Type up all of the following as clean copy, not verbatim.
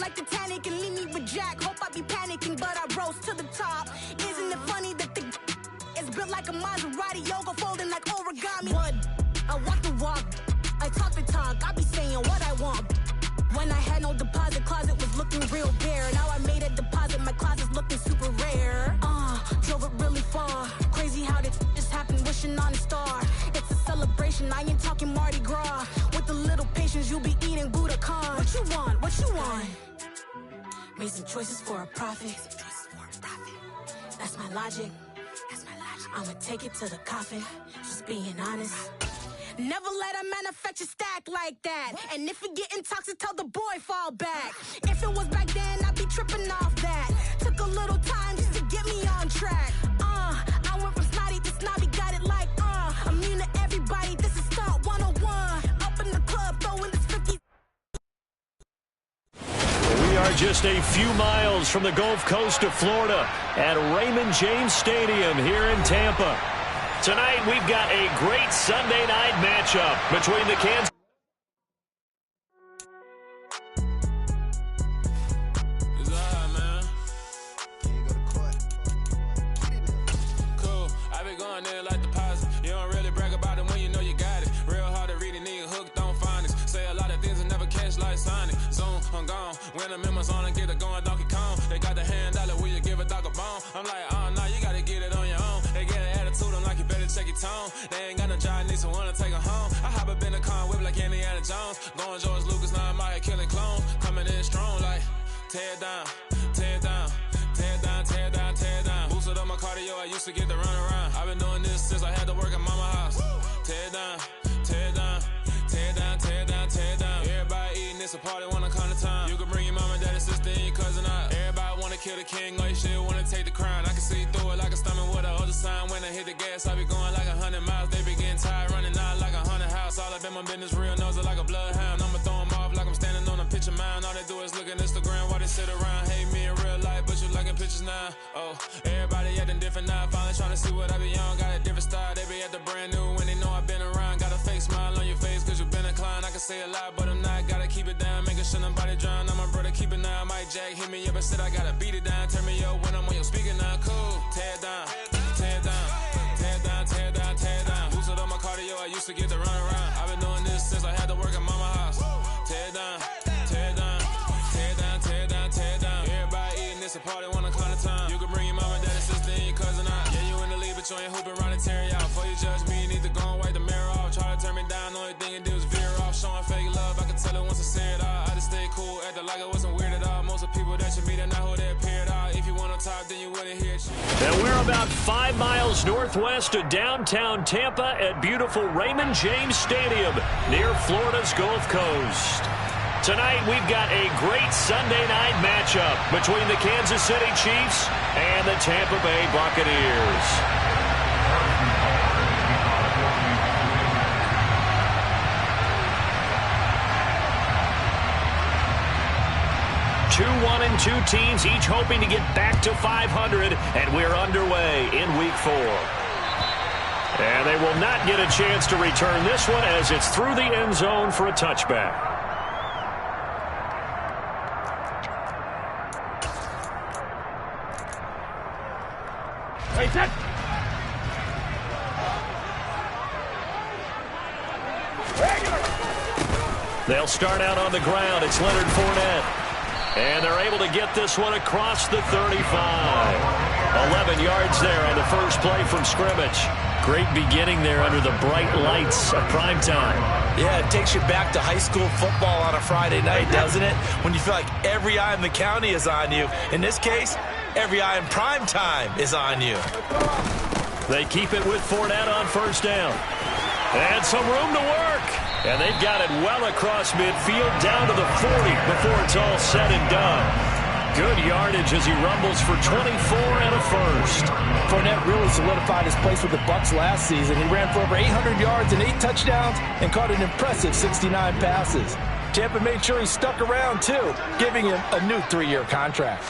like Titanic and leave me with Jack. Hope I be panicking, but I rose to the top. Isn't it funny that the is built like a Maserati, yoga folding like origami? What? I walk the walk, I talk the talk, I be saying what I want. When I had no deposit, closet was looking real bare. Now I made a deposit, my closet's looking super rare. Drove it really far. Crazy how this just happened, wishing on a star. It's a celebration, I ain't talking Mardi Gras. With a little patience, you'll be eating Budokan. What you want? What you want? Made some choices for a profit. That's my logic. I'ma take it to the coffin. Just being honest. Never let a manufacture stack like that. And if it getting toxic, tell the boy fall back. If it was back then, I'd be tripping off that. Took a little time just to get me on track. I went from snotty to snobby, got it like I'm immune to everybody. This is Stunt 101. Up in the club, throwing this 50. We are just a few miles from the Gulf Coast of Florida at Raymond James Stadium here in Tampa. Tonight, we've got a great Sunday night matchup between the Kansas. Cool. I been going there like deposit. You don't really brag about it when you know you got it. Real hard to read it, nigga hooked on phonics. Say a lot of things and never catch like Sonic. Zoom, I'm gone. When the memos on and get it going, Donkey Kong. They got the $100, will you give a dog a bone? I'm like, oh, no, you gotta get it on your own. They get an attitude, I'm like, you better check your tone. They ain't got no job, need someone to take her home. I hop up in the car, whip like Indiana Jones. Going George Lucas, now I'm out here killing clones. Coming in strong like, tear down, tear down, tear down, tear down, tear down. Boosted up my cardio, I used to get to run around. I've been doing this since I had to work at mama house. Tear down, tear down, tear down, tear down, tear down. Everybody eating, it's a party when I come to time. You can bring your mama, daddy, sister, and your cousin out. Everybody wanna kill the king, or you shit wanna take the crown. I can see through it like a stomach with a other sign. When I hit the gas, I be going like 100 miles. They be getting tired, running out like 100 house. All up in my business, real nose it like a bloodhound. I'ma throw 'em off like I'm standing on a picture mound. All they do is look at Instagram while they sit around. Hate me in real life, but you liking pictures now. Oh, everybody acting different now. Finally trying to see what I be on. Got a different style, they be at the brand new when they know I've been around. Got a fake smile on your face cause you been inclined. I can say a lot, but I'm not. Gotta keep it down, making sure nobody drown. I'm my brother, keep it now. Mike Jack hit me up and said I gotta beat it down. Turn me up when I'm on your speaker now. Cool, tear down, tear down, tear down, tear down, tear down. Boosted up my cardio, I used to get to run around. I've been doing this since I had to work at mama house. Tear down, tear down, tear down, tear down, tear down. Everybody eating, it's a party when I come to time. You can bring your mama, daddy, sister, and your cousin out. Yeah, you in the lead, but you ain't hooping around and tear you out. Before you judge me, you need to go and wipe the mirror off. Try to turn me down, only thing you do is veer off. Showing fake love, I can tell it once I see it all. I just stay cool, acting like I wasn't weird at all. Most of the people that you meet are not who they appear at all. If you want on top, then you wouldn't hear it. And we're about 5 miles northwest of downtown Tampa at beautiful Raymond James Stadium near Florida's Gulf Coast. Tonight, we've got a great Sunday night matchup between the Kansas City Chiefs and the Tampa Bay Buccaneers. 2-1-2 teams, each hoping to get back to 500, and we're underway in Week 4. And they will not get a chance to return this one as it's through the end zone for a touchback. They'll start out on the ground. It's Leonard Fournette. And they're able to get this one across the 35. 11 yards there on the first play from scrimmage. Great beginning there under the bright lights of primetime. Yeah, it takes you back to high school football on a Friday night, doesn't it? When you feel like every eye in the county is on you. In this case, every eye in primetime is on you. They keep it with Fournette on first down. And some room to work. And they've got it well across midfield down to the 40 before it's all said and done. Good yardage as he rumbles for 24 and a first. Fournette really solidified his place with the Bucs last season. He ran for over 800 yards and 8 touchdowns and caught an impressive 69 passes. Tampa made sure he stuck around, too, giving him a new 3-year contract.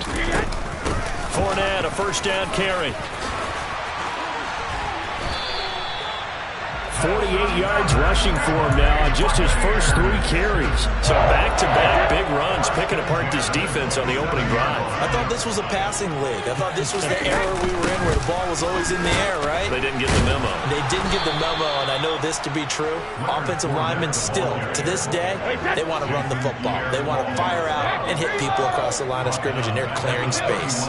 Fournette, a first down carry. 48 yards rushing for him now on just his first 3 carries. So back-to-back big runs, picking apart this defense on the opening drive. I thought this was a passing league. I thought this was the era we were in where the ball was always in the air, right? They didn't get the memo. They didn't get the memo, and I know this to be true. Offensive linemen still, to this day, they want to run the football. They want to fire out and hit people across the line of scrimmage, and they're clearing space.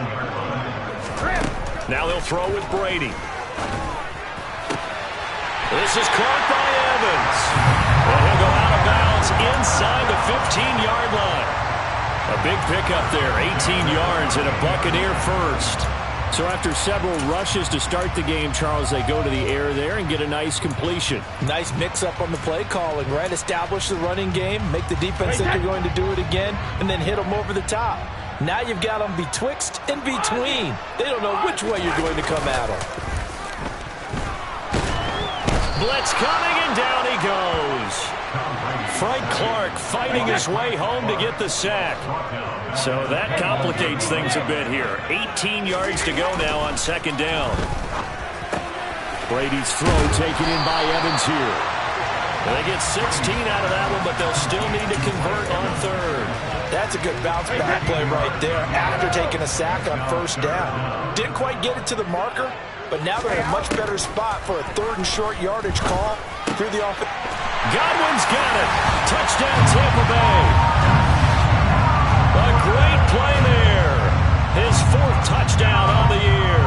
Now they'll throw with Brady. This is caught by Evans. And he'll go out of bounds inside the 15-yard line. A big pickup there, 18 yards and a Buccaneer first. So after several rushes to start the game, Charles, they go to the air there and get a nice completion. Nice mix-up on the play calling, right? Establish the running game, make the defense think you're going to do it again, and then hit them over the top. Now you've got them betwixt and between. They don't know which way you're going to come at them. Blitz coming, and down he goes. Frank Clark fighting his way home to get the sack. So that complicates things a bit here. 18 yards to go now on second down. Brady's throw taken in by Evans here. They get 16 out of that one, but they'll still need to convert on third. That's a good bounce-back play right there after taking a sack on first down. Didn't quite get it to the marker, but now they're in a much better spot for a third and short yardage call through the offense. Godwin's got it. Touchdown, Tampa Bay. A great play there. His 4th touchdown on the year.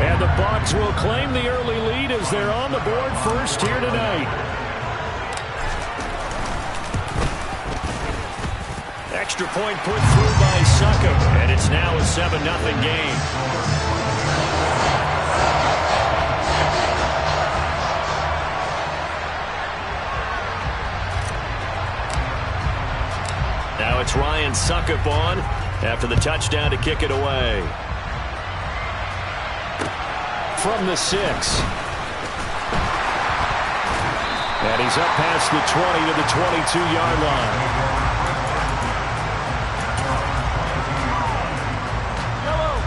And the Bucs will claim the early lead as they're on the board first here tonight. Extra point put through by Succop, and it's now a 7-0 game. Now it's Ryan Succop on after the touchdown to kick it away. From the 6. And he's up past the 20 to the 22-yard line.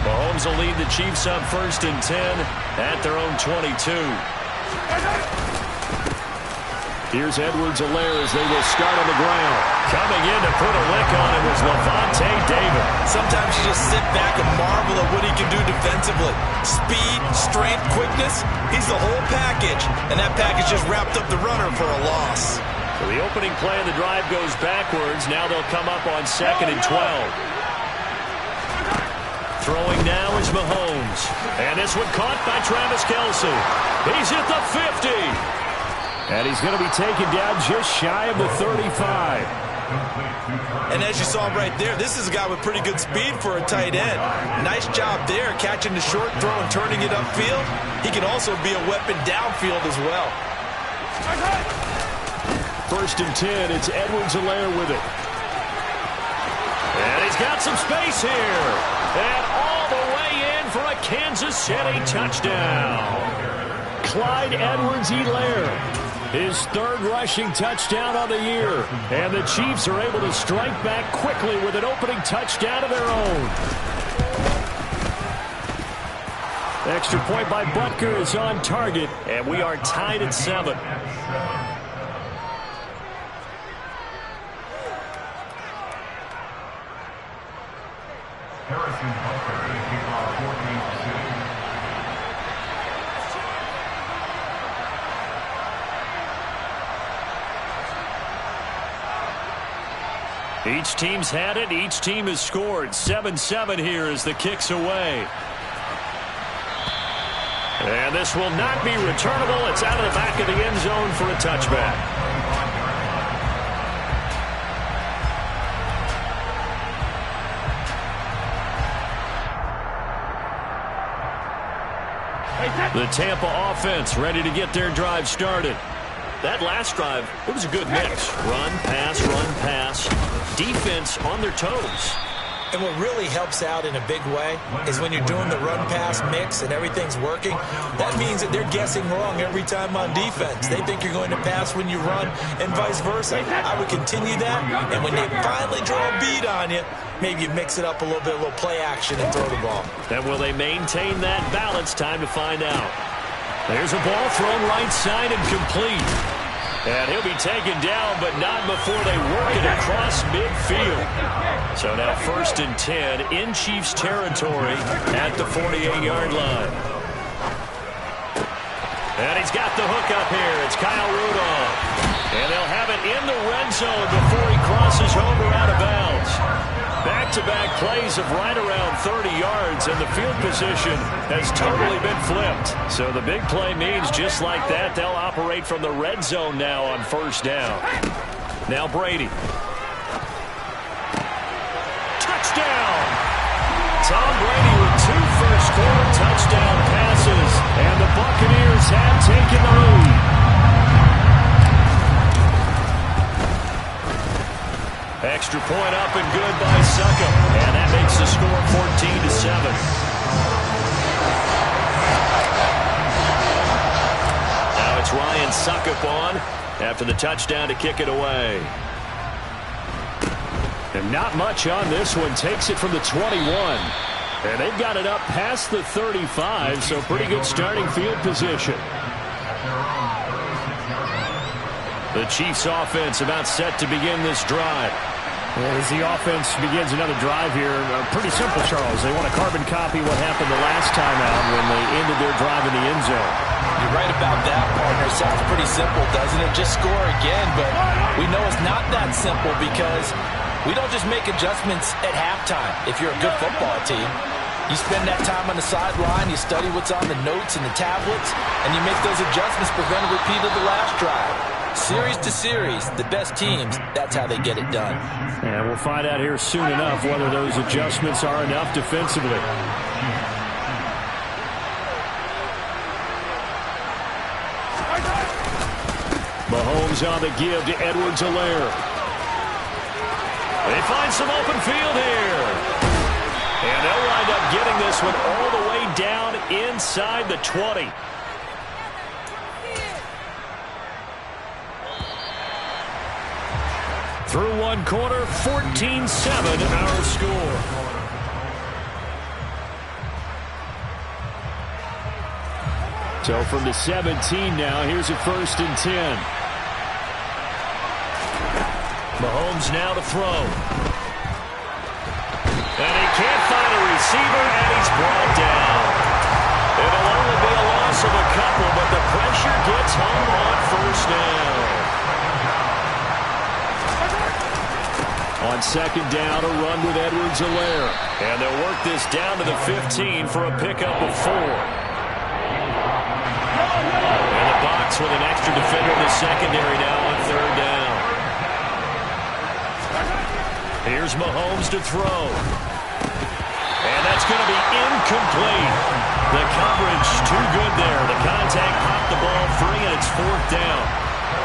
Mahomes will lead the Chiefs up first and 10 at their own 22. Here's Edwards-Helaire as they will start on the ground. Coming in to put a lick on it was Lavonte David. Sometimes you just sit back and marvel at what he can do defensively. Speed, strength, quickness, he's the whole package. And that package just wrapped up the runner for a loss. So the opening play of the drive goes backwards. Now they'll come up on 2nd and 12. Throwing now is Mahomes. And this one caught by Travis Kelce. He's at the 50. And he's going to be taken down just shy of the 35. And as you saw right there, this is a guy with pretty good speed for a tight end. Nice job there, catching the short throw and turning it upfield. He can also be a weapon downfield as well. First and 10, it's Edwards-Helaire with it. And he's got some space here. And all the way in for a Kansas City touchdown. Clyde Edwards-Helaire. His 3rd rushing touchdown on the year. And the Chiefs are able to strike back quickly with an opening touchdown of their own. Extra point by Butker is on target. And we are tied at 7. Each team's had it. Each team has scored. 7-7 here as the kick's away. And this will not be returnable. It's out of the back of the end zone for a touchback. The Tampa offense ready to get their drive started. That last drive, it was a good mix. Run, pass, defense on their toes. And what really helps out in a big way is when you're doing the run-pass mix and everything's working, that means that they're guessing wrong every time on defense. They think you're going to pass when you run and vice versa. I would continue that, and when they finally draw a beat on you, maybe you mix it up a little bit, a little play action and throw the ball. And will they maintain that balance? Time to find out. There's a ball thrown right side and complete. And he'll be taken down, but not before they work it across midfield. So now 1st and 10 in Chiefs territory at the 48-yard line. And he's got the hook up here. It's Kyle Rudolph. And they'll have it in the red zone before he crosses over out of bounds. Back-to-back plays of right around 30 yards, and the field position has totally been flipped. So the big play means just like that, they'll operate from the red zone now on 1st down. Now Brady. Touchdown! Tom Brady with 2 first-quarter touchdown passes, and the Buccaneers have taken the lead. Extra point up and good by Succop. And that makes the score 14-7. Now it's Ryan Succop on after the touchdown to kick it away. And not much on this one. Takes it from the 21. And they've got it up past the 35, so pretty good starting field position. The Chiefs offense about set to begin this drive. As the offense begins another drive here, pretty simple, Charles. They want to carbon copy what happened the last time out when they ended their drive in the end zone. You're right about that, partner. Sounds pretty simple, doesn't it? Just score again, but we know it's not that simple because we don't just make adjustments at halftime if you're a good football team. You spend that time on the sideline, you study what's on the notes and the tablets, and you make those adjustments prevent a repeat of the last drive. Series to series, the best teams, that's how they get it done. And we'll find out here soon enough whether those adjustments are enough defensively. Mahomes on the give to Edwards-Helaire. They find some open field here. And they'll wind up getting this one all the way down inside the 20. Through one quarter, 14-7 our score. So from the 17 now, here's a 1st and 10. Mahomes now to throw. And he can't find a receiver, and he's brought down. It'll only be a loss of a couple, but the pressure gets home on 1st down. On 2nd down, a run with Edwards-Helaire. And they'll work this down to the 15 for a pickup of 4. And the box with an extra defender in the secondary now on 3rd down. Here's Mahomes to throw. And that's going to be incomplete. The coverage too good there. The contact popped the ball free, and it's 4th down.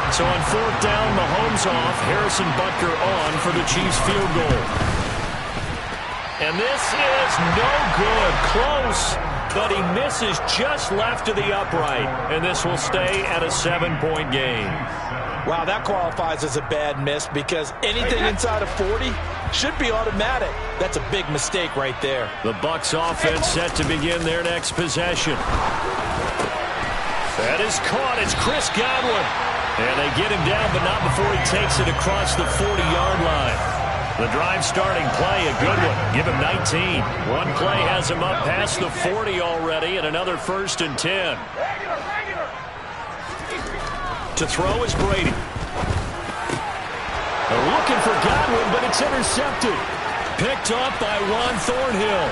So on 4th down, Mahomes off, Harrison Butker on for the Chiefs field goal. And this is no good. Close, but he misses just left of the upright. And this will stay at a 7-point game. Wow, that qualifies as a bad miss because anything inside of 40 should be automatic. That's a big mistake right there. The Bucs offense set to begin their next possession. That is caught. It's Chris Godwin. And they get him down, but not before he takes it across the 40-yard line. The drive starting play, a good one. Give him 19. One play has him up past the 40 already, and another 1st and 10. To throw is Brady. They're looking for Godwin, but it's intercepted. Picked up by Juan Thornhill.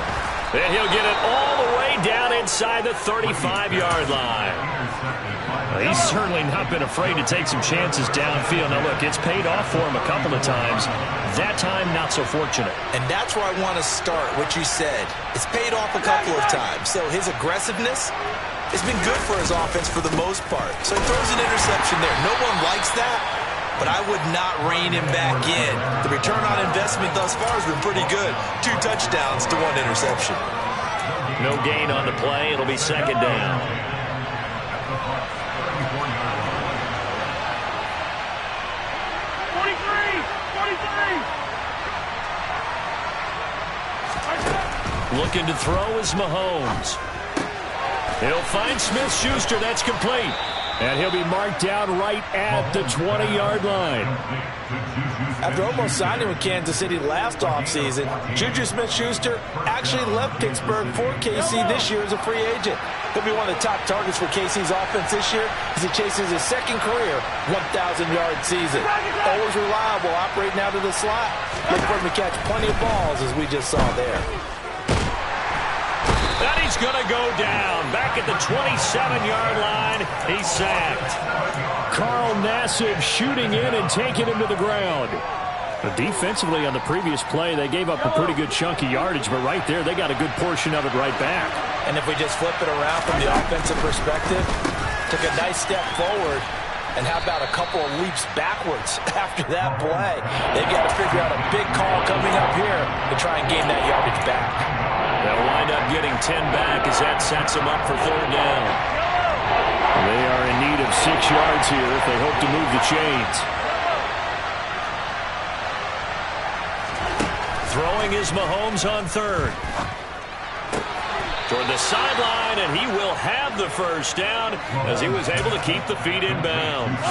And he'll get it all the way down inside the 35-yard line. He's certainly not been afraid to take some chances downfield. Now, look, it's paid off for him a couple of times. That time, not so fortunate. And that's where I want to start, what you said. It's paid off a couple of times. So his aggressiveness has been good for his offense for the most part. So he throws an interception there. No one likes that, but I would not rein him back in. The return on investment thus far has been pretty good. 2 touchdowns to 1 interception. No gain on the play. It'll be 2nd down. Looking to throw is Mahomes. He'll find Smith-Schuster. That's complete. And he'll be marked down right at the 20-yard line. After almost signing with Kansas City last offseason, Juju Smith-Schuster actually left Pittsburgh for KC this year as a free agent. He'll be one of the top targets for KC's offense this year as he chases his second career 1,000-yard season. Always reliable, operating out of the slot. Look for him to catch plenty of balls, as we just saw there. And he's going to go down. Back at the 27-yard line, he's sacked. Carl Nassib shooting in and taking him to the ground. But defensively on the previous play, they gave up a pretty good chunk of yardage, but right there, they got a good portion of it right back. And if we just flip it around from the offensive perspective, took a nice step forward, and how about a couple of leaps backwards after that play? They've got to figure out a big call coming up here to try and gain that yardage back. They'll wind up getting 10 back as that sets them up for third down. They are in need of 6 yards here if they hope to move the chains. Throwing is Mahomes on third. Toward the sideline, and he will have the first down as he was able to keep the feet in bounds.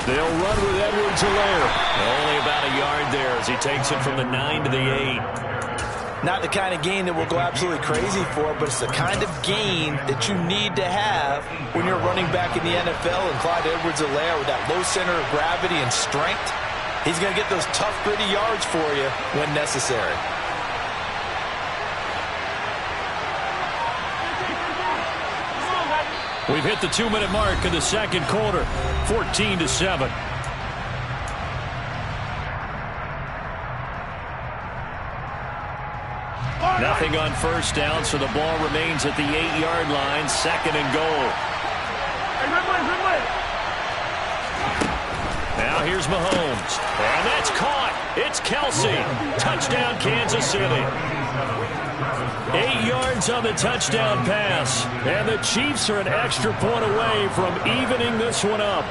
They'll run with Edwards-Helaire. Only about a yard there as he takes it from the 9 to the 8. Not the kind of gain that we'll go absolutely crazy for, but it's the kind of gain that you need to have when you're running back in the NFL. And Clyde Edwards-Helaire, with that low center of gravity and strength, he's going to get those tough, gritty yards for you when necessary. We've hit the 2-minute mark in the second quarter, 14-7. Nothing on first down, so the ball remains at the 8-yard line, second and goal. Now here's Mahomes, and that's caught. It's Kelsey. Touchdown, Kansas City. 8 yards on the touchdown pass, and the Chiefs are an extra point away from evening this one up.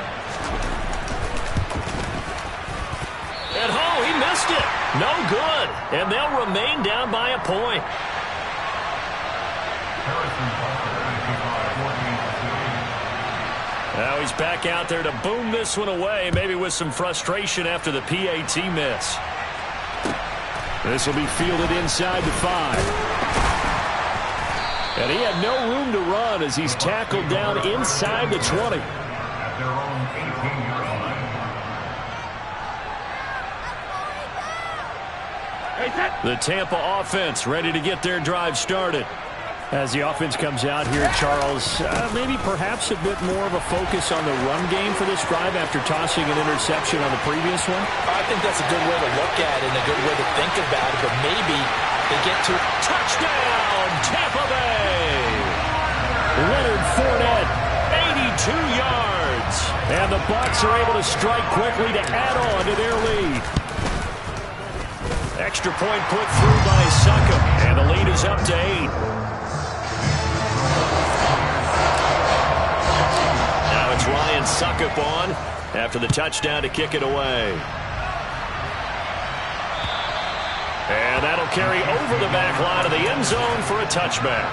And he missed it. No good, and they'll remain down by a point. Now he's back out there to boom this one away, maybe with some frustration after the PAT miss. This will be fielded inside the 5. And he had no room to run as he's tackled down inside the 20. The Tampa offense ready to get their drive started. As the offense comes out here, Charles, maybe perhaps a bit more of a focus on the run game for this drive after tossing an interception on the previous one? I think that's a good way to look at it and a good way to think about it, but maybe they get to touchdown, Tampa Bay! Leonard Fournette, 82 yards. And the Bucs are able to strike quickly to add on to their lead. Extra point put through by Succop, and the lead is up to 8. Now it's Ryan Succop on after the touchdown to kick it away. And that'll carry over the back line of the end zone for a touchback.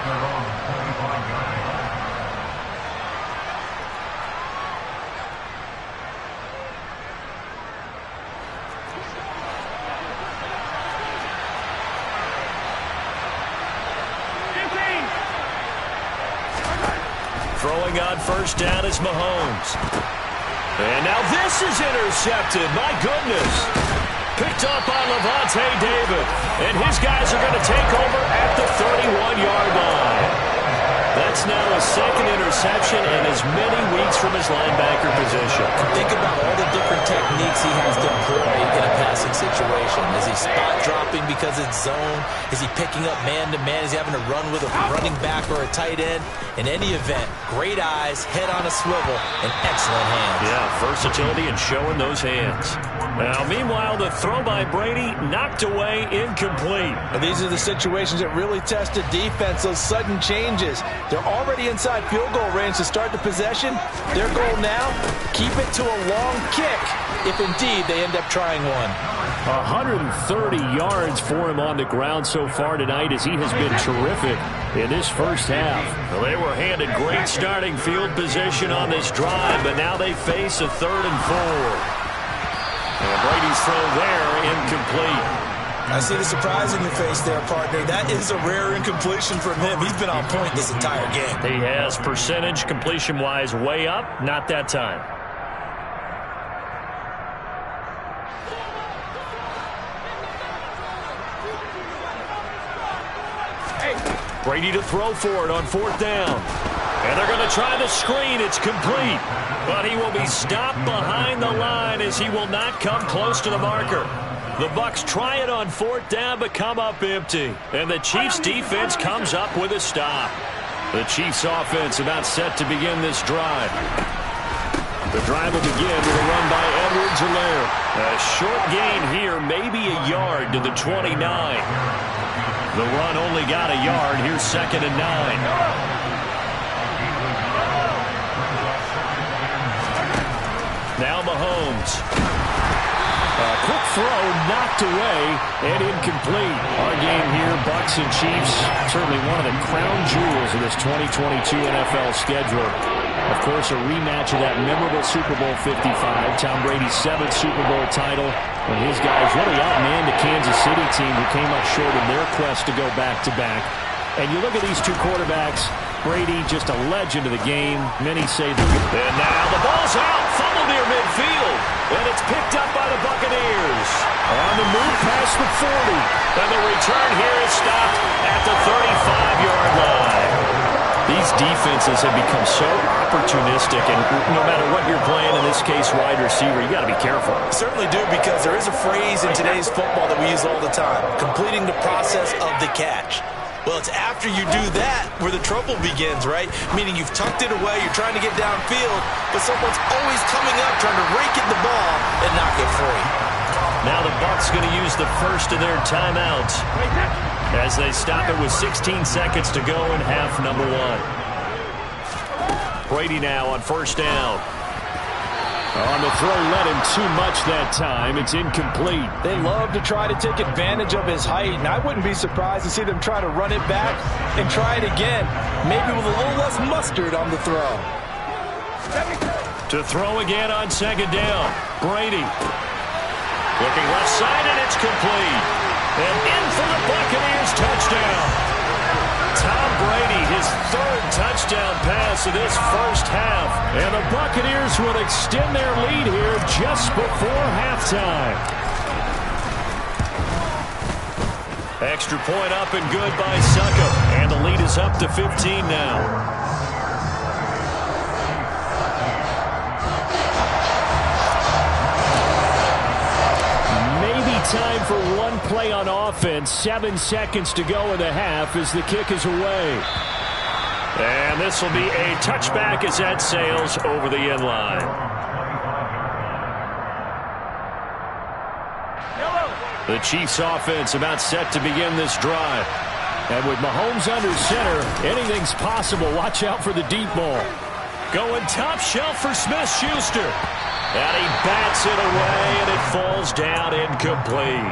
Throwing on first down is Mahomes. And now this is intercepted. My goodness. Picked up by Levante David. And his guys are going to take over at the 31-yard line. That's now a second interception in as many weeks from his linebacker position. Think about all the different techniques he has to employ in a passing situation. Is he spot dropping because it's zone? Is he picking up man-to-man? Is he having to run with a running back or a tight end? In any event, great eyes, head on a swivel, and excellent hands. Yeah, versatility and showing those hands. Now, meanwhile, the throw by Brady knocked away, incomplete. And these are the situations that really test a defense, those sudden changes. They're already inside field goal range to start the possession. Their goal now, keep it to a long kick if indeed they end up trying one. 130 yards for him on the ground so far tonight as he has been terrific in this first half. Well, they were handed great starting field position on this drive, but now they face a 3rd and 4. And Brady's throw there, incomplete. I see the surprise in your face there, partner. That is a rare incompletion from him. He's been on point this entire game. He has percentage completion-wise way up, not that time. Brady to throw for it on 4th down. And they're going to try the screen. It's complete. But he will be stopped behind the line as he will not come close to the marker. The Bucs try it on 4th down but come up empty. And the Chiefs defense comes up with a stop. The Chiefs offense about set to begin this drive. The drive will begin with a run by Edwards-Helaire. A short gain here, maybe a yard to the 29. The run only got a yard. Here's 2nd and 9. Now Mahomes. A quick throw knocked away and incomplete. Our game here, Bucs and Chiefs, certainly one of the crown jewels of this 2022 NFL schedule. Of course, a rematch of that memorable Super Bowl 55, Tom Brady's 7th Super Bowl title, when his guys really outmanned the Kansas City team who came up short in their quest to go back-to-back. And you look at these two quarterbacks, Brady just a legend of the game. Many say the... And now the ball's out, fumbled near midfield, and it's picked up by the Buccaneers. On the move past the 40, and the return here is stopped at the 35-yard line. These defenses have become so opportunistic, and no matter what you're playing, in this case wide receiver, you got to be careful. Certainly do, because there is a phrase in today's football that we use all the time, completing the process of the catch. Well, it's after you do that where the trouble begins, right? Meaning you've tucked it away, you're trying to get downfield, but someone's always coming up trying to rake at the ball and knock it free. Now the Bucs going to use the first of their timeouts as they stop it with 16 seconds to go in half number 1. Brady now on 1st down. On the throw, led him too much that time. It's incomplete. They love to try to take advantage of his height, and I wouldn't be surprised to see them try to run it back and try it again, maybe with a little less mustard on the throw. To throw again on 2nd down. Brady. Looking left side, and it's complete. And in for the Buccaneers touchdown. Tom Brady, his 3rd touchdown pass of this first half. And the Buccaneers will extend their lead here just before halftime. Extra point up and good by Succo. And the lead is up to 15 now. Time for one play on offense. 7 seconds to go in the half as the kick is away. And this will be a touchback as that sails over the end line. The Chiefs offense about set to begin this drive. And with Mahomes under center, anything's possible. Watch out for the deep ball. Going top shelf for Smith-Schuster. And he bats it away, and it falls down incomplete.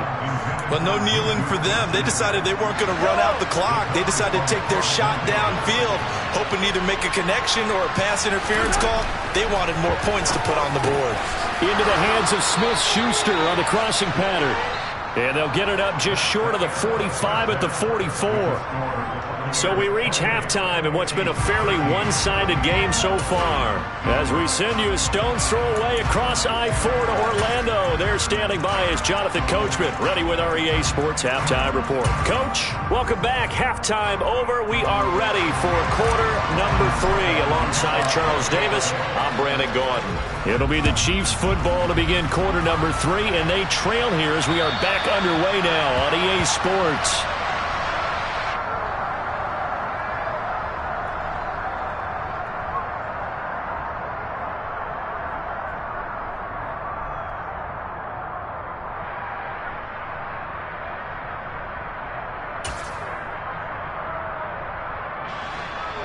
But no kneeling for them. They decided they weren't going to run out the clock. They decided to take their shot downfield, hoping to either make a connection or a pass interference call. They wanted more points to put on the board. Into the hands of Smith-Schuster on the crossing pattern. And they'll get it up just short of the 45 at the 44. So we reach halftime in what's been a fairly one-sided game so far. As we send you a stone's throw away across I-4 to Orlando. There standing by is Jonathan Coachman, ready with our EA Sports Halftime Report. Coach, welcome back. Halftime over. We are ready for quarter number 3 alongside Charles Davis. I'm Brandon Gordon. It'll be the Chiefs football to begin quarter number 3, and they trail here as we are back underway now on EA Sports.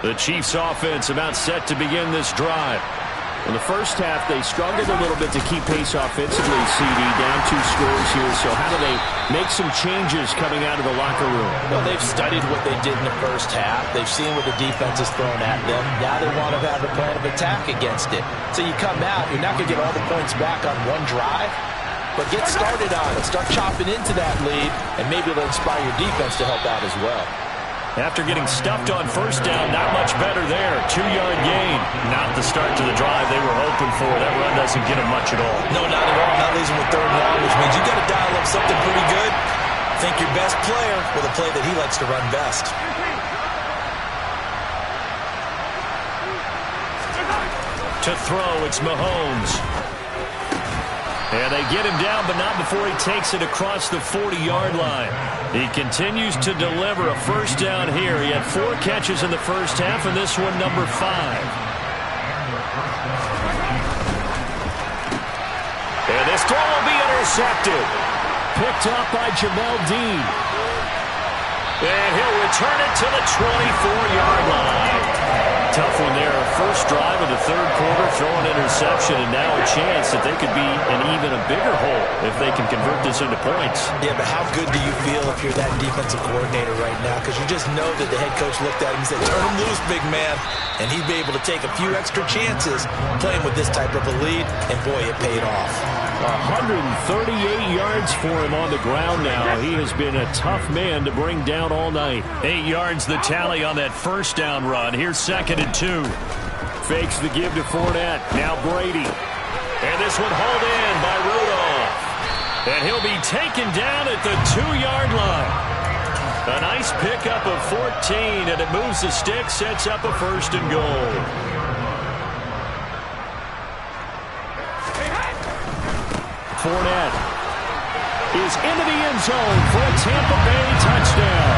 The Chiefs offense about set to begin this drive. In the first half, they struggled a little bit to keep pace offensively, CD, down 2 scores here. So how do they make some changes coming out of the locker room? Well, they've studied what they did in the first half. They've seen what the defense has thrown at them. Now they want to have a plan of attack against it. So you come out, you're not going to get all the points back on one drive, but get started on it. Start chopping into that lead, and maybe it'll inspire your defense to help out as well. After getting stuffed on first down, not much better there. 2-yard gain. Not the start to the drive they were hoping for. That run doesn't get them much at all. No, not at all. Not losing with 3rd and long, which means you got to dial up something pretty good. Think your best player with a play that he likes to run best. To throw, it's Mahomes. And they get him down, but not before he takes it across the 40-yard line. He continues to deliver a first down here. He had 4 catches in the first half, and this one number 5. And this throw will be intercepted. Picked up by Jamel Dean. And he'll return it to the 24-yard line. Tough one there. First drive of the 3rd quarter, throw an interception, and now a chance that they could be in even a bigger hole if they can convert this into points. Yeah, but how good do you feel if you're that defensive coordinator right now? Because you just know that the head coach looked at him and said, turn him loose, big man. And he'd be able to take a few extra chances playing with this type of a lead, and boy, it paid off. 138 yards for him on the ground now. He has been a tough man to bring down all night. 8 yards the tally on that first down run. Here's 2nd and 2. Fakes the give to Fournette. Now Brady. And this one hauled in by Rudolph. And he'll be taken down at the 2-yard line. A nice pickup of 14, and it moves the stick, sets up a 1st and goal. Fournette is into the end zone for a Tampa Bay touchdown.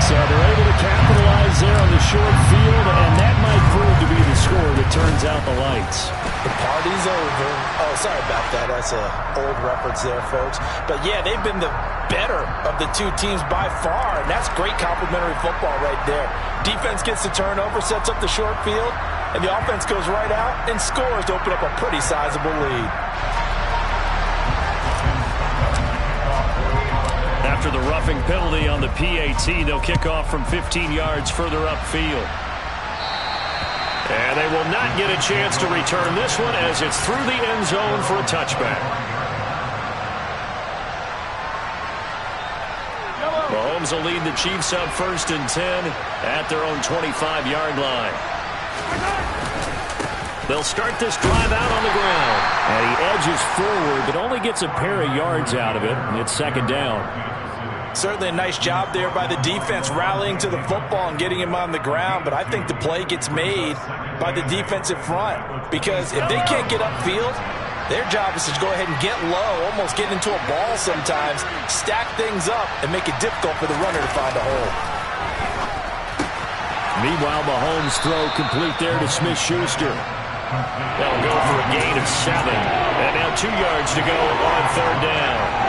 So they're able to capitalize there on the short field, and that might prove to be the score that turns out the lights. The party's over. Oh, sorry about that. That's an old reference there, folks. But, yeah, they've been the better of the 2 teams by far, and that's great complimentary football right there. Defense gets the turnover, sets up the short field, and the offense goes right out and scores to open up a pretty sizable lead. After the roughing penalty on the PAT, they'll kick off from 15 yards further upfield. And they will not get a chance to return this one as it's through the end zone for a touchback. Mahomes will lead the Chiefs up 1st and 10 at their own 25-yard line. They'll start this drive out on the ground. And he edges forward, but only gets a pair of yards out of it. And it's 2nd down. Certainly a nice job there by the defense rallying to the football and getting him on the ground, but I think the play gets made by the defensive front, because if they can't get upfield, their job is to go ahead and get low, almost get into a ball sometimes, stack things up, and make it difficult for the runner to find a hole. Meanwhile, Mahomes' throw complete there to Smith-Schuster. That'll go for a gain of 7. And now 2 yards to go on 3rd down.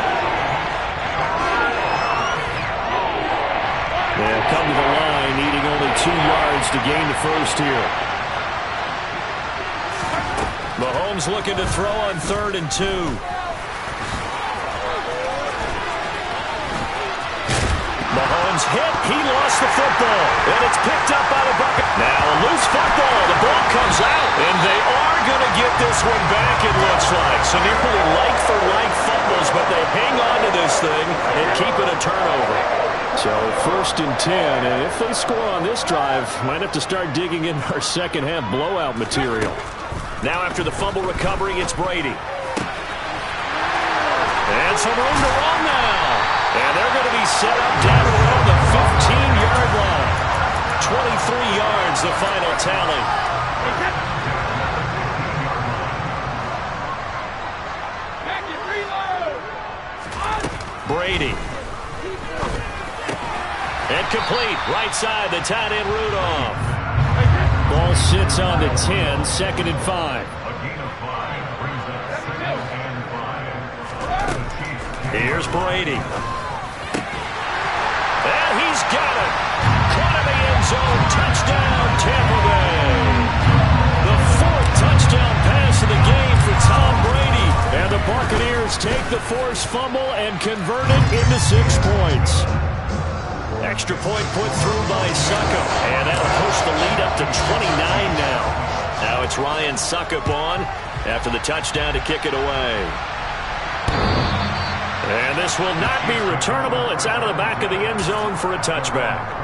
They'll come to the line, needing only 2 yards to gain the 1st here. Mahomes looking to throw on 3rd and 2. Mahomes hit. He lost the football. And it's picked up by the Buccaneers. Now a loose football. The ball comes out. And they are going to get this one back, it looks like. So nearly like-for-like fumbles, but they hang on to this thing and keep it a turnover. So 1st and 10, and if they score on this drive, might have to start digging in our second half blowout material. Now after the fumble recovery, it's Brady. And some room to run now. And they're going to be set up down around the 15-yard line. 23 yards, the final tally. Brady. And complete, right side, the tight end Rudolph. Ball sits on the 10, 2nd and 5. Here's Brady. And he's got it. Caught in the end zone, touchdown, Tampa Bay. The 4th touchdown the forced fumble and convert it into 6 points. Extra point put through by Suckup. And that'll push the lead up to 29 now. Now it's Ryan Suckup on after the touchdown to kick it away. And this will not be returnable. It's out of the back of the end zone for a touchback.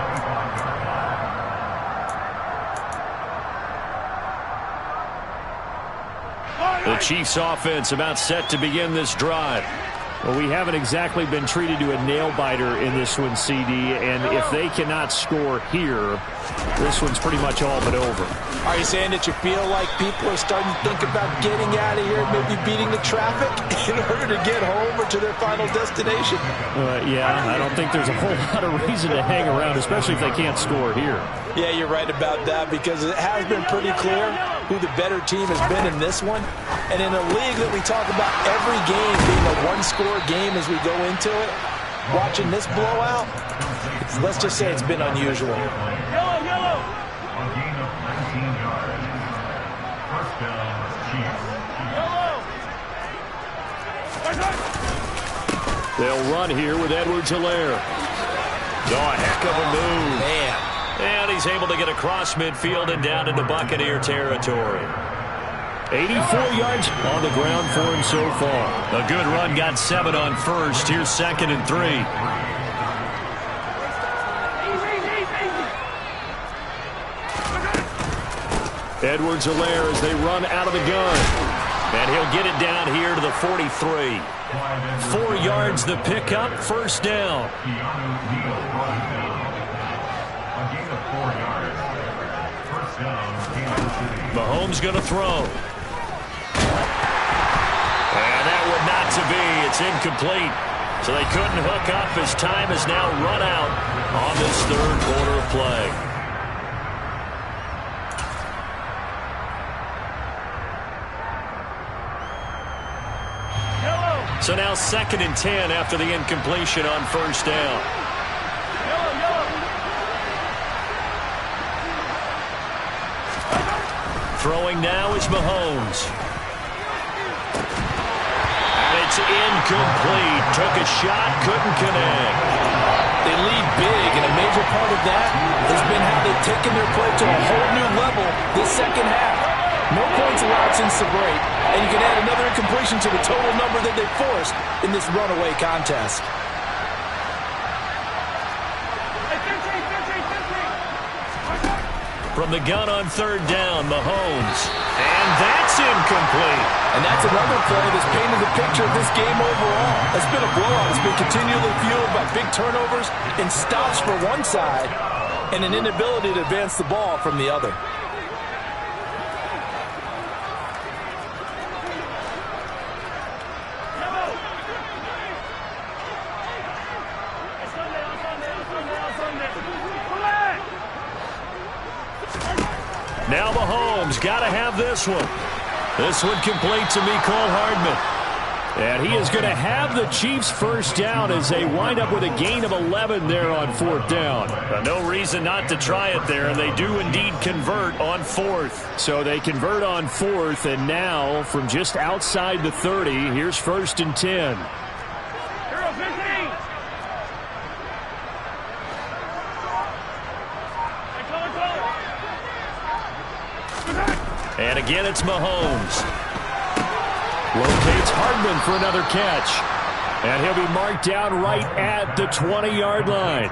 The Chiefs offense about set to begin this drive. Well, we haven't exactly been treated to a nail-biter in this one, CD, and if they cannot score here, this one's pretty much all but over. Are you saying that you feel like people are starting to think about getting out of here, maybe beating the traffic in order to get home or to their final destination? Yeah, I don't think there's a whole lot of reason to hang around, especially if they can't score here. Yeah, you're right about that, because it has been pretty clear who the better team has been in this one. And in a league that we talk about every game being a one-score game as we go into it, watching this blowout, let's just say it's been unusual. Yellow. A gain of 19 yards. First down, Chiefs. They'll run here with Edwards-Helaire. Oh, a heck of a move. Man. And he's able to get across midfield and down into Buccaneer territory. 84 yards on the ground for him so far. A good run, got 7 on first. Here's 2nd and 3. Edwards-Helaire as they run out of the gun. And he'll get it down here to the 43. 4 yards the pickup, first down. Mahomes going to throw. And that would not to be. It's incomplete. So they couldn't hook up as time has now run out on this third quarter of play. So now 2nd and 10 after the incompletion on first down. Throwing now is Mahomes. And it's incomplete. Took a shot, couldn't connect. They lead big, and a major part of that has been how they've taken their play to a whole new level this second half. No points allowed since the break, and you can add another incompletion to the total number that they forced in this runaway contest. From the gun on third down, Mahomes. And that's incomplete. And that's another play that's painted the picture of this game overall. It's been a blowout. It's been continually fueled by big turnovers and stops for one side and an inability to advance the ball from the other. Now Mahomes got to have this one. This one complete to Mecole Hardman. And he is going to have the Chiefs first down as they wind up with a gain of 11 there on fourth down. No reason not to try it there, and they do indeed convert on fourth. So they convert on fourth, and now from just outside the 30, here's 1st and 10. And again, it's Mahomes. Locates Hardman for another catch. And he'll be marked down right at the 20-yard line.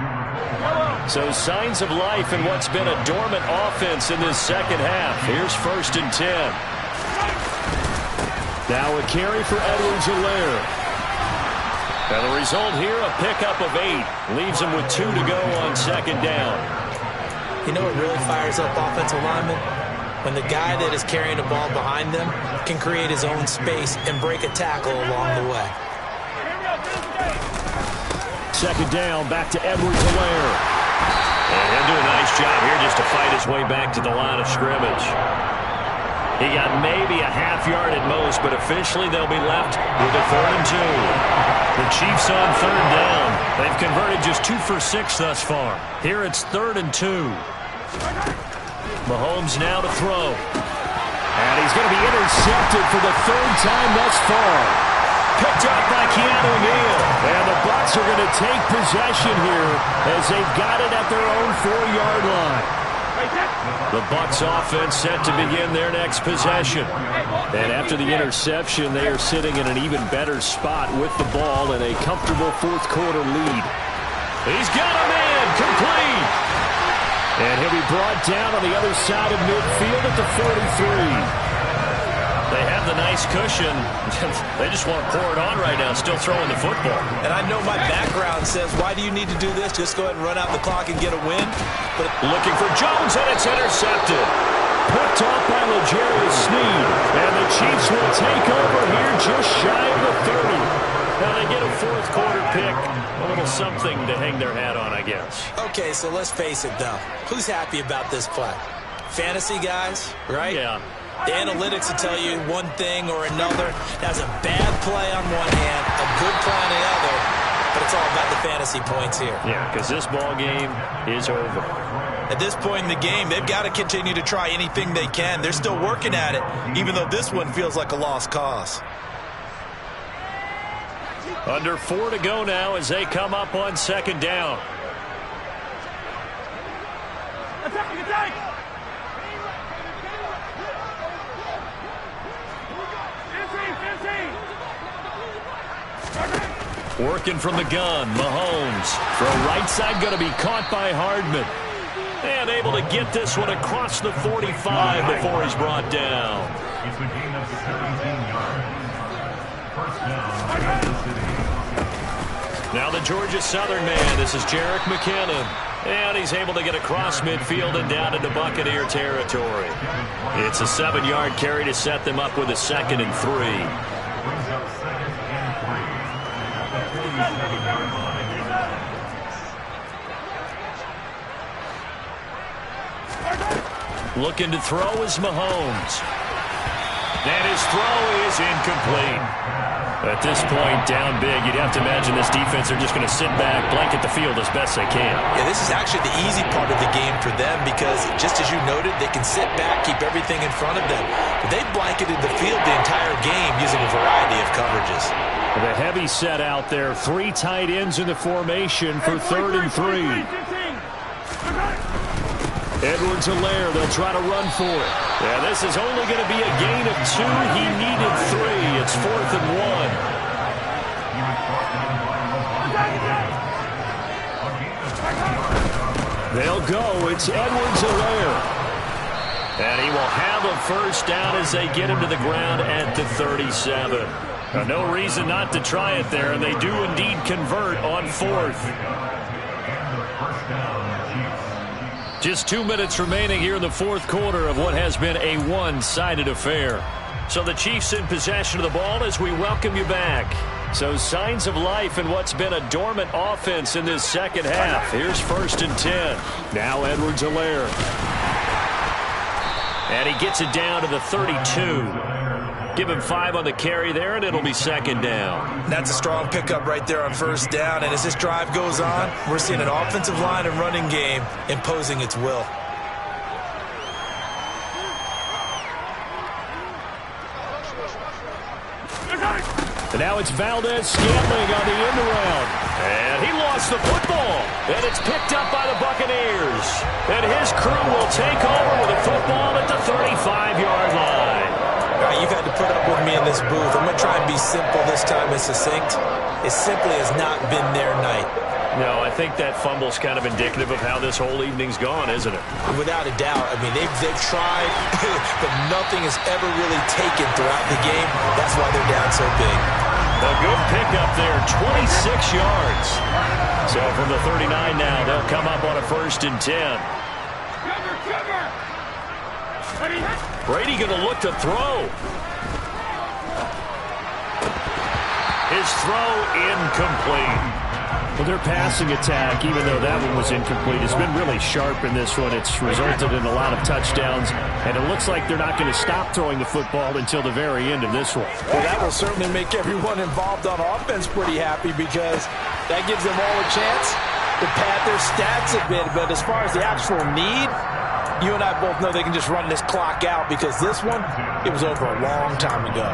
So signs of life in what's been a dormant offense in this second half. Here's 1st and 10. Now a carry for Edwards-Helaire. And the result here, a pickup of 8. Leaves him with 2 to go on second down. You know what really fires up offensive linemen? When the guy that is carrying the ball behind them can create his own space and break a tackle along the way. Second down, back to Edwards-Helaire. And he'll do a nice job here just to fight his way back to the line of scrimmage. He got maybe a half yard at most, but officially they'll be left with a 3rd and 2. The Chiefs on third down. They've converted just 2 for 6 thus far. Here it's 3rd and 2. Mahomes now to throw. And he's going to be intercepted for the 3rd time thus far. picked up by Keanu Neal. And the Bucs are going to take possession here as they've got it at their own 4-yard line. The Bucs offense set to begin their next possession. And after the interception, they are sitting in an even better spot with the ball and a comfortable fourth-quarter lead. He's got a man, complete. And he'll be brought down on the other side of midfield at the 43. They have the nice cushion. They just want to pour it on right now, still throwing the football. And I know my background says, why do you need to do this? Just go ahead and run out the clock and get a win. But looking for Jones, and it's intercepted. Picked off by L'Jarius Sneed. And the Chiefs will take over here just shy of the 30. Now they get a fourth-quarter pick. A little something to hang their hat on, I guess. Okay, so let's face it, though. Who's happy about this play? Fantasy guys, right? Yeah. The analytics will tell you one thing or another. That's a bad play on one hand, a good play on the other, but it's all about the fantasy points here. Yeah, because this ball game is over. At this point in the game, they've got to continue to try anything they can. They're still working at it, even though this one feels like a lost cause. Under 4 to go now as they come up on second down. Attack! Working from the gun, Mahomes. Throw right side going to be caught by Hardman. And able to get this one across the 45 before he's brought down. It's a gain of 17 yards. First down, Kansas City. Now the Georgia Southern man. This is Jerick McKinnon. And he's able to get across midfield and down into Buccaneer territory. It's a 7-yard carry to set them up with a 2nd and 3. Brings up 2nd and 3 at the 47-yard line. Looking to throw is Mahomes. And his throw is incomplete. At this point, down big, you'd have to imagine this defense are just going to sit back, blanket the field as best they can. Yeah, this is actually the easy part of the game for them because, just as you noted, they can sit back, keep everything in front of them. But they've blanketed the field the entire game using a variety of coverages. The heavy set out there, 3 tight ends in the formation for 3rd and 3. Edwards-Helaire, they'll try to run for it. Yeah, this is only going to be a gain of 2. He needed 3. It's 4th and 1. They'll go. It's Edwards-Helaire. And he will have a first down as they get him to the ground at the 37. Now, no reason not to try it there, and they do indeed convert on 4th. Just 2 minutes remaining here in the 4th quarter of what has been a one-sided affair. So the Chiefs in possession of the ball as we welcome you back. So signs of life in what's been a dormant offense in this second half. Here's 1st and 10. Now Edwards-Helaire. And he gets it down to the 32. Give him 5 on the carry there, and it'll be 2nd down. That's a strong pickup right there on 1st down. And as this drive goes on, we're seeing an offensive line and running game imposing its will. And now it's Valdez-Scantling on the end around. And he lost the football. And it's picked up by the Buccaneers. And his crew will take over with the football at the 35-yard line. All right, you've had to put up with me in this booth. I'm going to try and be simple this time and succinct. It simply has not been their night. No, I think that fumble's kind of indicative of how this whole evening's gone, isn't it? Without a doubt. I mean, they've tried, but nothing has ever really taken throughout the game. That's why they're down so big. A good pickup there, 26 yards. So from the 39 now, they'll come up on a 1st and 10. Brady going to look to throw. His throw incomplete. Well, their passing attack, even though that one was incomplete, has been really sharp in this one. It's resulted in a lot of touchdowns, and it looks like they're not going to stop throwing the football until the very end of this one. Well, that will certainly make everyone involved on offense pretty happy because that gives them all a chance to pad their stats a bit. But as far as the actual need, you and I both know they can just run this clock out because this one, it was over a long time ago.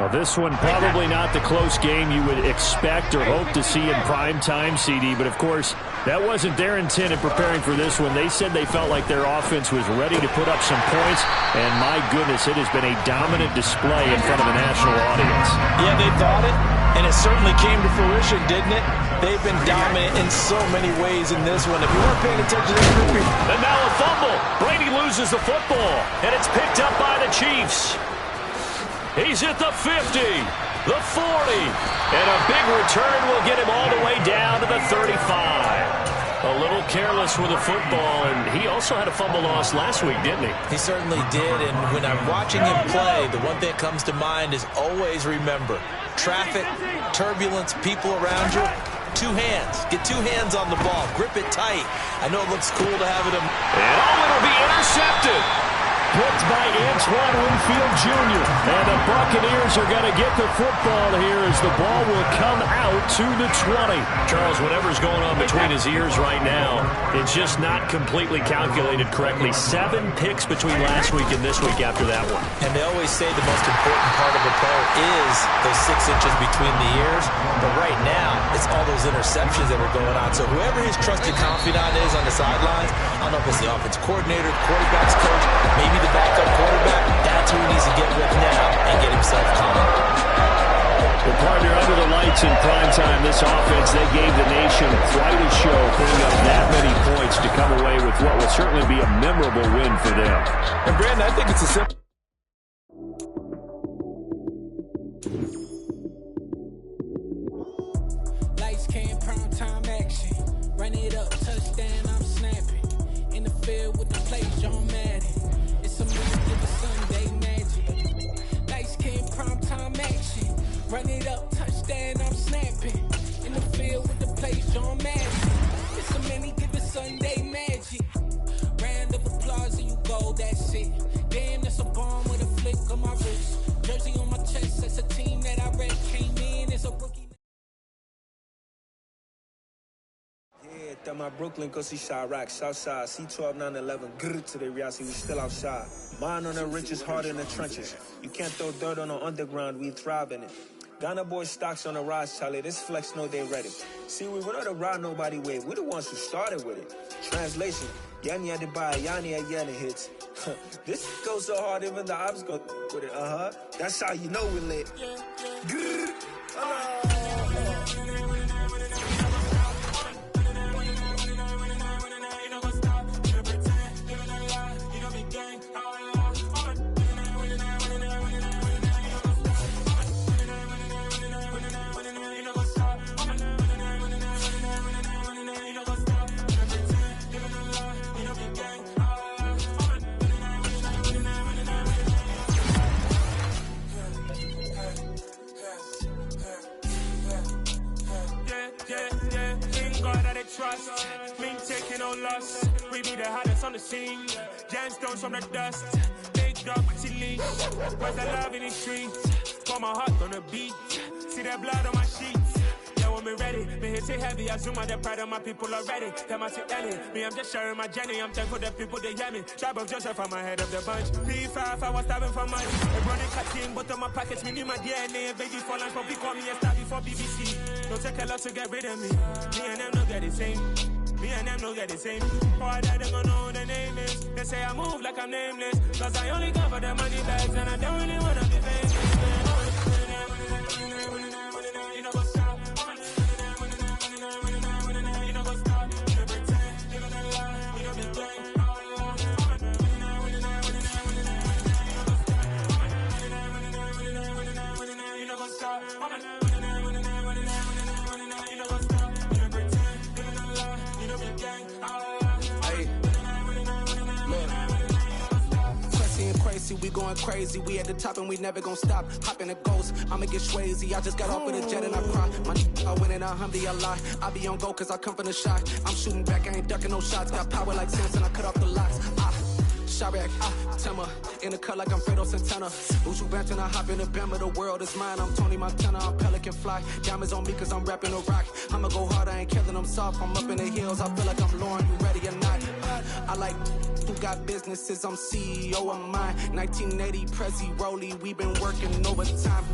Well, this one probably not the close game you would expect or hope to see in prime time, CD. But, of course, that wasn't their intent in preparing for this one. They said they felt like their offense was ready to put up some points. And, my goodness, it has been a dominant display in front of a national audience. Yeah, they thought it, and it certainly came to fruition, didn't it? They've been dominant in so many ways in this one. If you weren't paying attention to this group. And now a fumble. Brady loses the football, and it's picked up by the Chiefs. He's at the 50, the 40, and a big return will get him all the way down to the 35. A little careless with the football, and he also had a fumble loss last week, didn't he? He certainly did, and when I'm watching him play, the one thing that comes to mind is always remember, traffic, turbulence, people around you, two hands. Get two hands on the ball. Grip it tight. I know it looks cool to have it. And it'll be intercepted. Picked by Antoine Winfield Jr. And the Buccaneers are going to get the football here as the ball will come out to the 20. Charles, whatever's going on between his ears right now, it's just not completely calculated correctly. 7 picks between last week and this week after that one. And they always say the most important part of a player is those 6 inches between the ears. But right now, it's all those interceptions that are going on. So whoever his trusted confidant is on the sidelines, I don't know if it's the offense coordinator, quarterback's coach, maybe the backup quarterback, that's who he needs to get with now and get himself calm. Well, partner, under the lights in prime time, this offense, they gave the nation quite a show, putting up that many points to come away with what will certainly be a memorable win for them. And, Brandon, I think it's a simple. Lights came, prime time action. Run it up, touchdown, I'm snapping. In the field with the play, John Madden. It's a minute to the Sunday magic. Lights came, prime time action. Run it up, touchdown, I'm snapping. In the field with the play, John Madden. It's a minute to the Sunday magic. Round of applause and you go, that's it. Damn, that's a bomb with a flick on my wrist. Jersey on my chest, that's a team that I read. Came in as a rookie. Yeah, that my Brooklyn, go see Chirac, Southside, C12, 911, grrr to the reality, we still outside. Mine on the richest, heart in the trenches. You can't throw dirt on the underground, we thrive in it. Ghana boys stocks on the rise, Charlie, this flex know they ready. See, we were not to ride nobody with, we the ones who started with it. Translation, Yanni had to buy, Yanni had Yanni hits. This goes so hard, even the ops go with it, That's how you know we lit. Grrr, Trust, me taking no loss. We be the hottest on the scene. Gemstones from the dust. Big dog with your leash. Where's the love in the streets? Pour my heart on the beat. See that blood on my sheets. Yeah, when me ready, me hit it heavy. I zoom out the pride of my people already. Them I see Ellie. Me, I'm just sharing my journey. I'm thankful the people they hear me. Tribe of Joseph, I'm ahead of the bunch. P5, I was starving for money. Running cutting, but on my pockets, me knew my DNA. Baby for lunch, but we call me a star before BBC. Don't take a lot to get rid of me. Me and them no get the same. Me and them no get the same. Boy, that they gonna know who the name is. They say I move like I'm nameless. Cause I only go for the money bags and I don't really wanna be famous. You know what's up? You know what's up? You pretend, living a lie. You know the game. You know what's up? We going crazy, we at the top and we never gonna stop. Hop in a ghost, I'ma get swayzy. I just got off with a jet and I cry. My I win in a Humvee, I lie. I be on go cause I come from the shot. I'm shooting back, I ain't ducking no shots. Got power like Samson, I cut off the locks. Chirac, Tema, in the cut like I'm Fredo Santana. Uju Banton, I hop in the Bama, the world is mine. I'm Tony Montana, I'm Pelican Fly. Diamonds on me cause I'm rapping a rock. I'ma go hard, I ain't killing them soft. I'm up in the hills, I feel like I'm Lauren, you ready or not? I like who got businesses, I'm CEO of mine. 1980 Prezi Rolly, we been working overtime.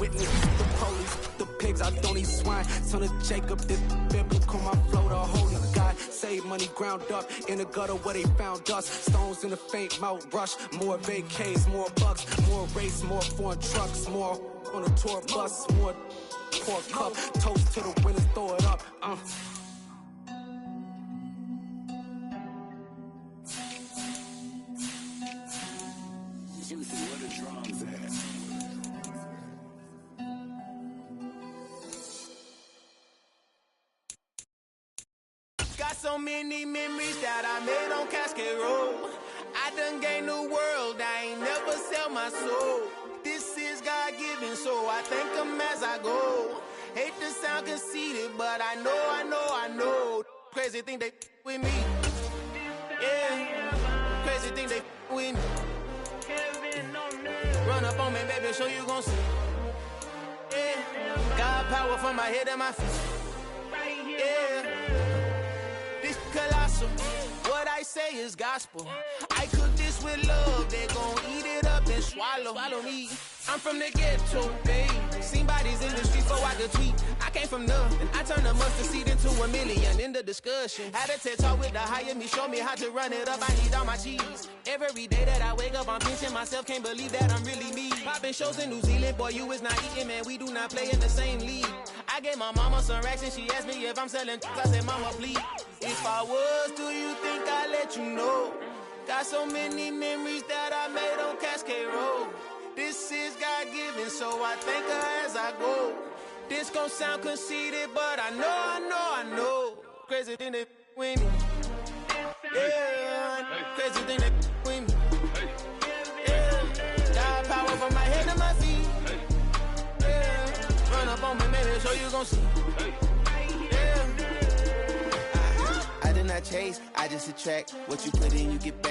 witness the police, the pigs, I don't eat swine. Son of Jacob, this biblical, my flow, the holy God. Save money ground up in the gutter where they found us. Stones in the faint mouth rush. More vacays, more bucks, more race, more foreign trucks, more on a tour bus, more pour cup. Toast to the winners, throw it up. Where the drums at? Got so many memories that I made on Cascade Road. I done gained the world, I ain't never sell my soul. This is God-given, so I thank him as I go. Hate to sound conceited, but I know. Crazy thing they with me. Yeah, crazy thing they with me. Run up on me, baby, so you gon' see. Yeah, God power from my head and my feet. Yeah, this colossal. What I say is gospel. I cook this with love, they gon' eat it up and swallow me. I'm from the ghetto, babe. Seen bodies in the streets before I could tweet. I came from nothing, I turned a mustard seed into a million. In the discussion, had a TED talk with the higher me, show me how to run it up. I need all my cheese. Every day that I wake up, I'm pinching myself, can't believe that I'm really me. Popping shows in New Zealand, boy, you is not eating, man. We do not play in the same league. I gave my mama some racks and she asked me if I'm selling. I said, mama, please. If I was, do you think I'd let you know? Got so many memories that I made on Cascade Road. This is God-given, so I thank her as I go. This gon' sound conceited, but I know. Crazy thing they with me. Yeah, crazy thing they with me. Yeah, got power from my head to my feet. Yeah, run up on me, maybe so you gon' see. I did not chase, I just attract. What you put in, you get back.